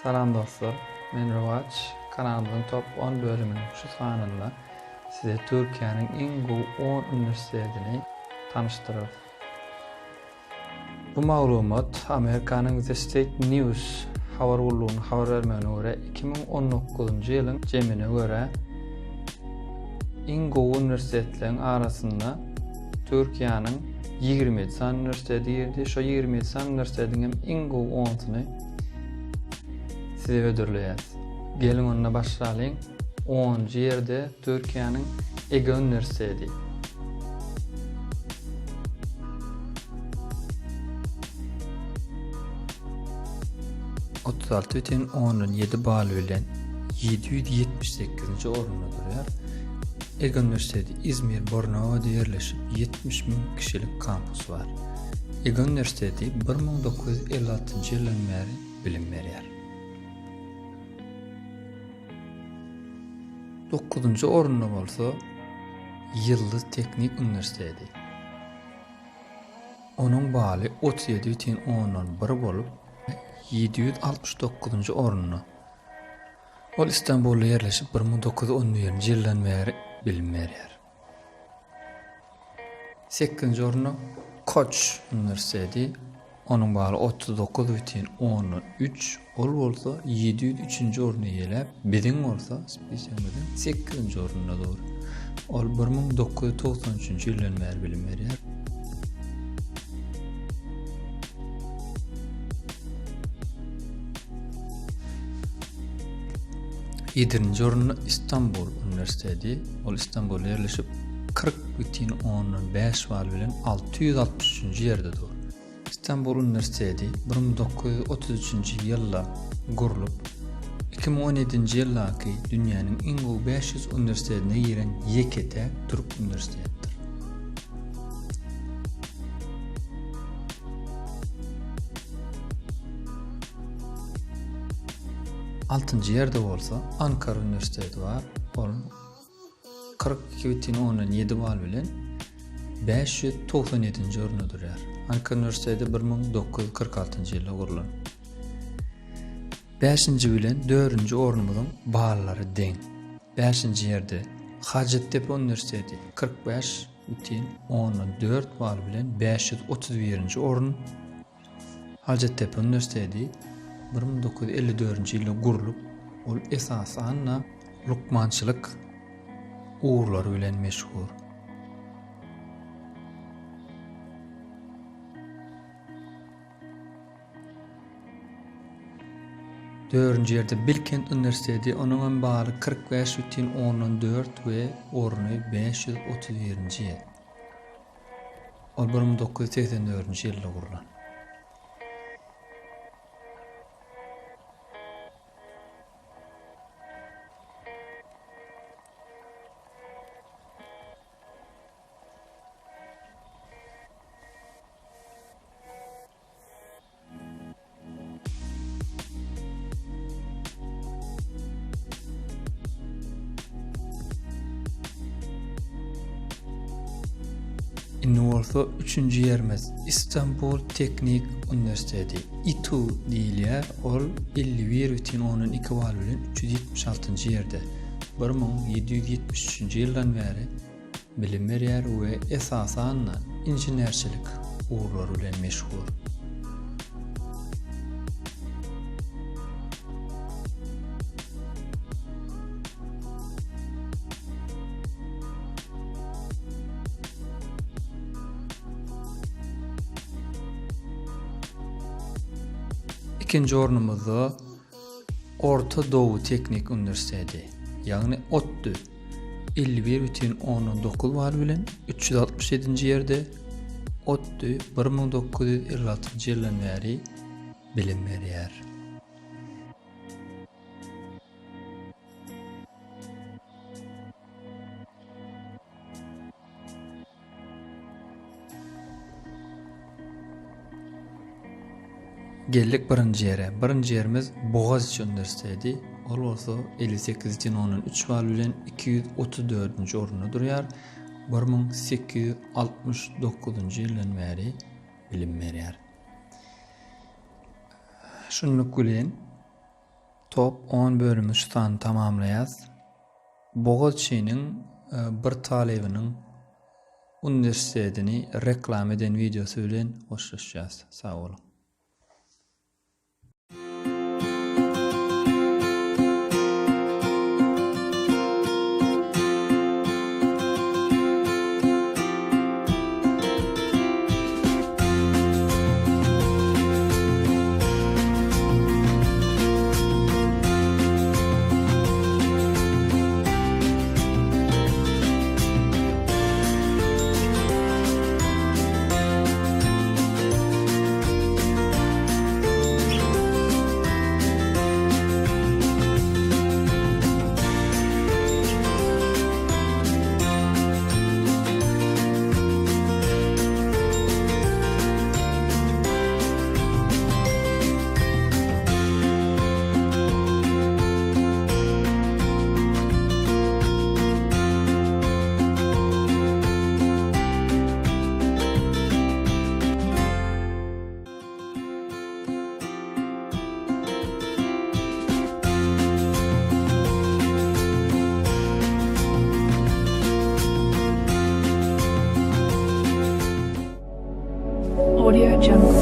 Salam dostlar, men Rowaç. Kanalymyzyň top 10 bölüminiň şu sanynda size Türkiýanyň iň gowy 10 universitetini tanıştyryp. Bu maglumat Amerikanyň The State News habar bolýan habar bermegine görä 2019-njy ýylyň jemine görä iň gowy universitetleriň arasynda Türkiýanyň 20 san universiteti ýerdi. Şo 20 san universitetiň iň gowy 10-syny size ödürleýär. Gelin onunla başlaýyn. 10-njy ýerde Türkiýanyň Ege Üniversiteti. ...36,17 bal bilen 778-nji orunda durýar. Ege Üniversiteti İzmir, Bornowo'da ýerleşip 70.000 kişilik kampus bar. Ege Üniversiteti 1956-njy ýyldan beri bilim berýär. 9-njy orunda bolsa Yıldız Teknik Üniversiteti. Onuň baly 37,11 bolup 769-njy orunda. Ol İstanbulda ýerleşip 1911-nji ýyldan beri bilim berýär. 8-nji orunda Koç Üniversiteti. Onuň baly 39,13 ol bolsa 703-nji oruna ýelep, biziň bolsa spesiýalden 8-nji orunda dur. Ol 1993-nji ýyldan beri bilim berýär. Ýedinji orunda İstanbul Üniversiteti. Ol İstanbulda ýerleşip 40,15 bal bilen 663-nji ýerde dur. İstanbul Üniversiteti 1933-nji ýylda gurulup 2017-nji ýyldaky dünýäniň iň gowy 500 universitetine giren ýekete Türk üniversitetdir. Altynjy ýerde bolsa Ankara Üniversiteti bar. Ol 42,17 bal bilen 597-nji orunda durýar. Ankara Üniversiteti 1946-njy ýylda gurulan. 5-nji bilen 4-nji ornumyň ballary deň. 5-nji ýerde Hacettepe Üniversiteti 45,14 ball bilen 531-nji orun. Hacettepe Üniversiteti 1954-nji ýylda gurulup, ol esasan lukmançylyk uğurlary bilen meşhur. 4-nji ýerde Bilkent Üniversiteti, onuň baly 45,14 we oruny 531-nji ýer. Ol 1984-nji ýylda gurulan. Bolsa 3-nji ýerimiz İstanbul Teknik Üniversiteti İTÜ diýilýär. Ol 51,12 bal bilen 376-njy ýerde 1773-nji ýyldan beri bilim berýär we esasan injenerçilik uğurlary bilen meşhur. İkinci ornumuzda Orta Doğu Teknik Üniversiteti, ýagny ODTÜ 51,19 bal bilen 367-nji ýerde ODTÜ 1956-njy ýyldan beri bilim berýär. Geldik birinji ýere. Birinji ýerimiz Boğaziçi Üniversiteti. Ol bolsa 58,13 bal bilen 234-nji orunda durýar. 1869-njy ýyldan beri bilim berýär. Şunu gülen top 10 bölümü şutan tamamlaýas. Boğaziçi'nin bir talebinin üniversitetini reklam eden videosu bilen hoşlaşacağız. Sağ olun. Audio Jungle.